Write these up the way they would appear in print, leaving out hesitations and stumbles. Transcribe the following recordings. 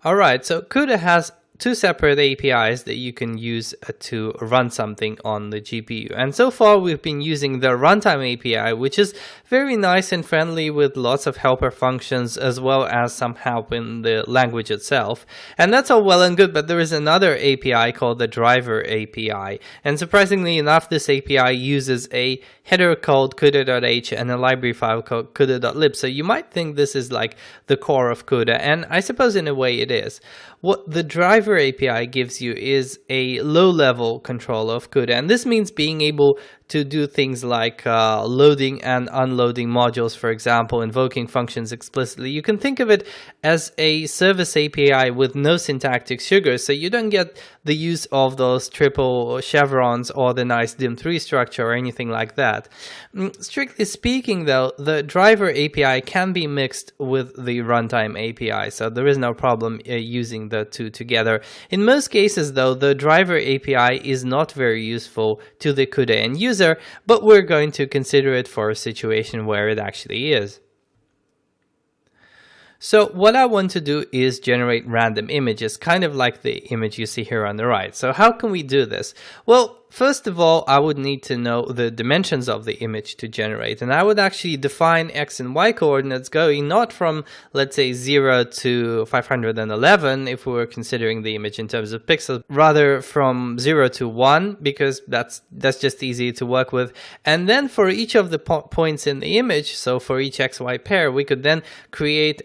All right, so CUDA has two separate APIs that you can use to run something on the GPU. And so far we've been using the runtime API, which is very nice and friendly with lots of helper functions as well as some help in the language itself. And that's all well and good, but there is another API called the driver API. And surprisingly enough, this API uses a header called CUDA.h and a library file called CUDA.lib. So you might think this is like the core of CUDA, and I suppose in a way it is. What the driver API gives you is a low-level control of CUDA, and this means being able to do things like loading and unloading modules, for example, invoking functions explicitly. You can think of it as a service API with no syntactic sugar, so you don't get the use of those triple chevrons or the nice DIM3 structure or anything like that. Strictly speaking, though, the driver API can be mixed with the runtime API, so there is no problem using the two together. In most cases, though, the driver API is not very useful to the CUDA end user, but we're going to consider it for a situation where it actually is. So what I want to do is generate random images, kind of like the image you see here on the right. So how can we do this? Well, first of all, I would need to know the dimensions of the image to generate, and I would actually define x and y coordinates going not from, let's say, 0 to 511 if we were considering the image in terms of pixels, rather from 0 to 1, because that's just easy to work with. And then for each of the points in the image, so for each xy pair, we could then create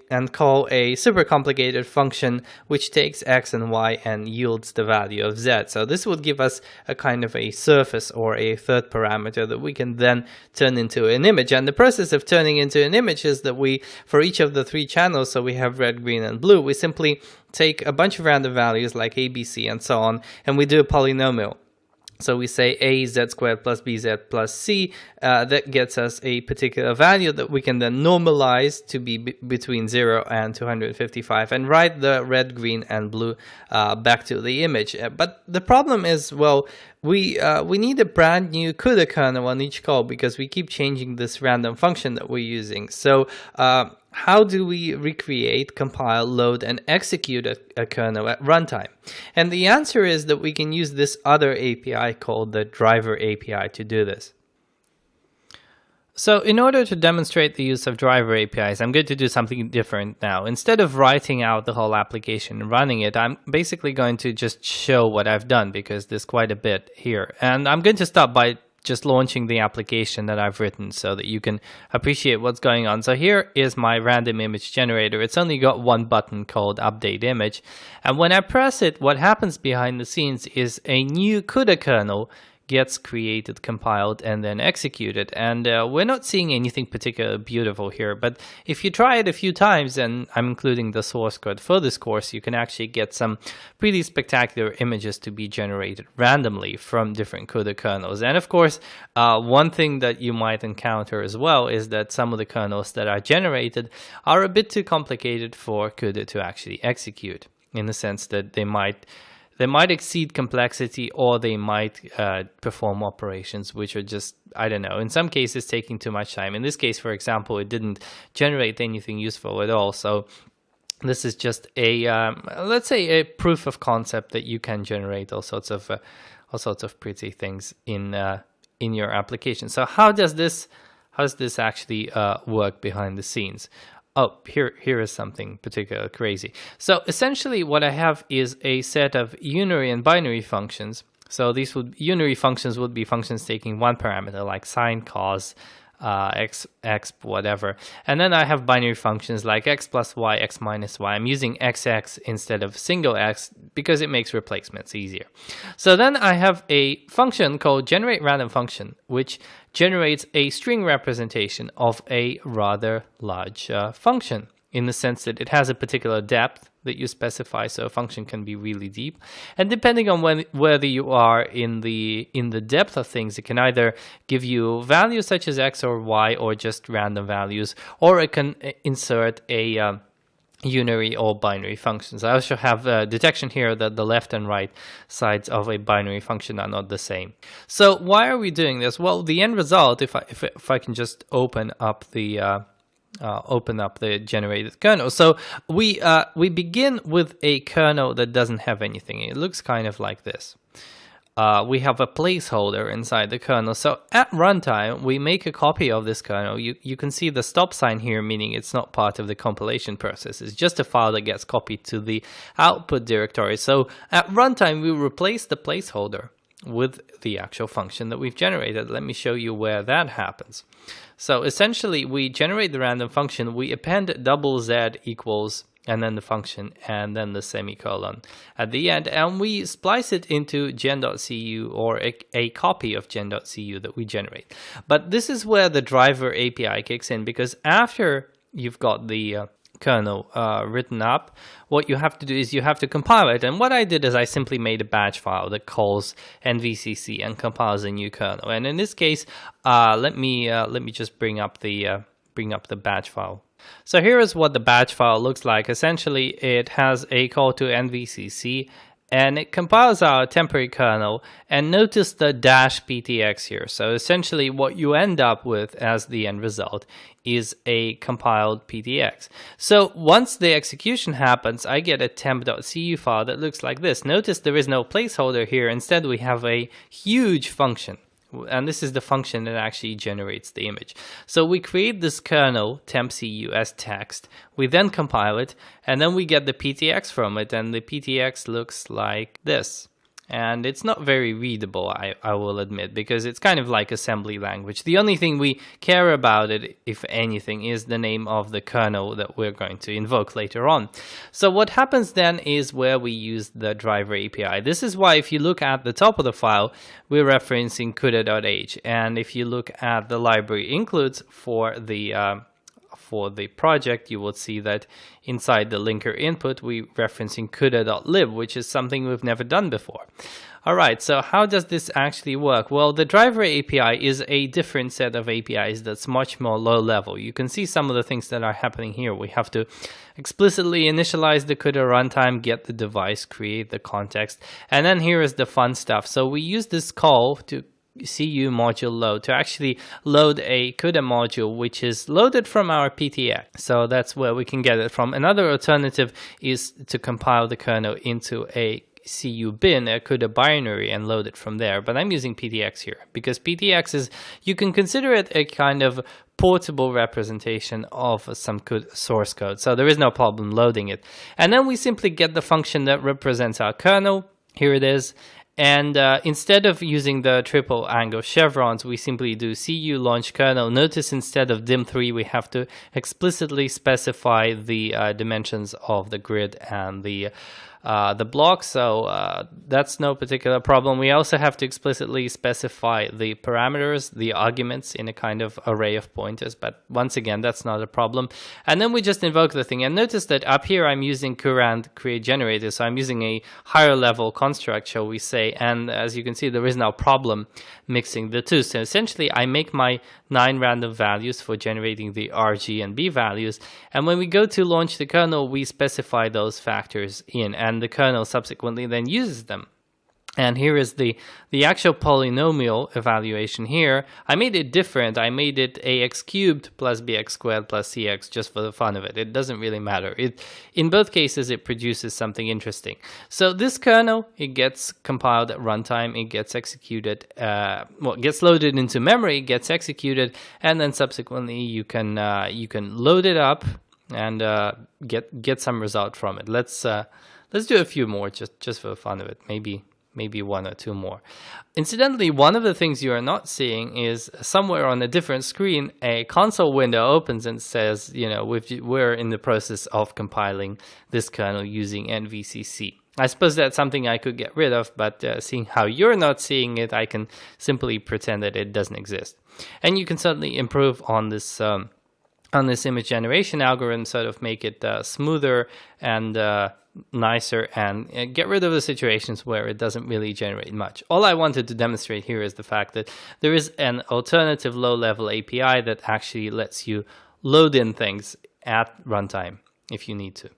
and call a super complicated function which takes x and y and yields the value of z. So this would give us a kind of a surface or a third parameter that we can then turn into an image. And the process of turning into an image is that we, for each of the three channels, so we have red, green, and blue, we simply take a bunch of random values like a, b, c, and so on, and we do a polynomial. So we say a z squared plus bz plus c, that gets us a particular value that we can then normalize to be between 0 and 255 and write the red, green, and blue back to the image. But the problem is, well, we need a brand new CUDA kernel on each call because we keep changing this random function that we're using. So how do we recreate, compile, load, and execute a kernel at runtime? And the answer is that we can use this other API called the driver API to do this. So in order to demonstrate the use of driver APIs, I'm going to do something different now. Instead of writing out the whole application and running it, I'm basically going to just show what I've done because there's quite a bit here. And I'm going to start by just launching the application that I've written so that you can appreciate what's going on. So here is my random image generator. It's only got one button called update image. And when I press it, what happens behind the scenes is a new CUDA kernel gets created, compiled, and then executed. And we're not seeing anything particularly beautiful here, but if you try it a few times, and I'm including the source code for this course, you can actually get some pretty spectacular images to be generated randomly from different CUDA kernels. And of course, one thing that you might encounter as well is that some of the kernels that are generated are a bit too complicated for CUDA to actually execute, in the sense that they might exceed complexity, or they might perform operations which are just, I don't know, in some cases taking too much time. In this case, for example, it didn't generate anything useful at all. So this is just a, let's say, a proof of concept that you can generate all sorts of pretty things in your application. So how does this actually work behind the scenes? Oh, here is something particularly crazy. So essentially what I have is a set of unary and binary functions. So unary functions would be functions taking one parameter like sine, cos, x, whatever. And then I have binary functions like x plus y, x minus y. I'm using xx instead of single x because it makes replacements easier. So then I have a function called generate random function, which generates a string representation of a rather large function, in the sense that it has a particular depth that you specify, so a function can be really deep. And depending on whether you are in the depth of things, it can either give you values such as x or y, or just random values, or it can insert a unary or binary functions. I also have detection here that the left and right sides of a binary function are not the same. So why are we doing this? Well, the end result, if I can just open up the open up the generated kernel. So we begin with a kernel that doesn't have anything. It looks kind of like this. We have a placeholder inside the kernel. So at runtime, we make a copy of this kernel. You can see the stop sign here, meaning it's not part of the compilation process. It's just a file that gets copied to the output directory. So at runtime, we replace the placeholder with the actual function that we've generated. Let me show you where that happens. So essentially, we generate the random function. We append $z equals and then the function, and then the semicolon at the end, and we splice it into gen.cu, or a copy of gen.cu that we generate. But this is where the driver API kicks in, because after you've got the kernel written up, what you have to do is you have to compile it. And what I did is I simply made a batch file that calls nvcc and compiles a new kernel. And in this case, let me just bring up the batch file. So here is what the batch file looks like. Essentially, it has a call to nvcc, and it compiles our temporary kernel. And notice the -ptx here. So essentially, what you end up with as the end result is a compiled ptx. So once the execution happens, I get a temp.cu file that looks like this. Notice there is no placeholder here. Instead, we have a huge function. And this is the function that actually generates the image. So we create this kernel temp.cu as text. We then compile it, and then we get the PTX from it, and the PTX looks like this. And it's not very readable, I will admit, because it's kind of like assembly language. The only thing we care about it, if anything, is the name of the kernel that we're going to invoke later on. So what happens then is where we use the driver API. This is why if you look at the top of the file, we're referencing CUDA.h. And if you look at the library includes for the project, you will see that inside the linker input, we're referencing CUDA.lib, which is something we've never done before. All right, so how does this actually work? Well, the driver API is a different set of APIs that's much more low level. You can see some of the things that are happening here. We have to explicitly initialize the CUDA runtime, get the device, create the context, and then here is the fun stuff. So we use this call to CU module load to actually load a CUDA module, which is loaded from our PTX. So that's where we can get it from. Another alternative is to compile the kernel into a CU bin, a CUDA binary, and load it from there. But I'm using PTX here because PTX is, you can consider it a kind of portable representation of some source code. So there is no problem loading it. And then we simply get the function that represents our kernel. Here it is. And instead of using the triple angle chevrons, we simply do CU launch kernel. Notice instead of dim3, we have to explicitly specify the dimensions of the grid and the block. So that's no particular problem. We also have to explicitly specify the parameters, the arguments in a kind of array of pointers. But once again, that's not a problem. And then we just invoke the thing. And notice that up here, I'm using current create generator. So I'm using a higher level construct, shall we say. And as you can see, there is no problem mixing the two. So essentially, I make my 9 random values for generating the R, G, and B values. And when we go to launch the kernel, we specify those factors in. And the kernel subsequently then uses them. And here is the actual polynomial evaluation here. I made it different. I made it ax cubed plus bx squared plus cx just for the fun of it. It doesn't really matter. In both cases, it produces something interesting. So this kernel, it gets compiled at runtime. It gets executed, it gets loaded into memory, gets executed, and then subsequently you can load it up and get some result from it. Let's do a few more just for the fun of it. Maybe 1 or 2 more. Incidentally, one of the things you are not seeing is somewhere on a different screen, a console window opens and says, we're in the process of compiling this kernel using NVCC. I suppose that's something I could get rid of, but seeing how you're not seeing it, I can simply pretend that it doesn't exist. And you can certainly improve on this image generation algorithm, sort of make it smoother and nicer, and get rid of the situations where it doesn't really generate much. All I wanted to demonstrate here is the fact that there is an alternative low-level API that actually lets you load in things at runtime if you need to.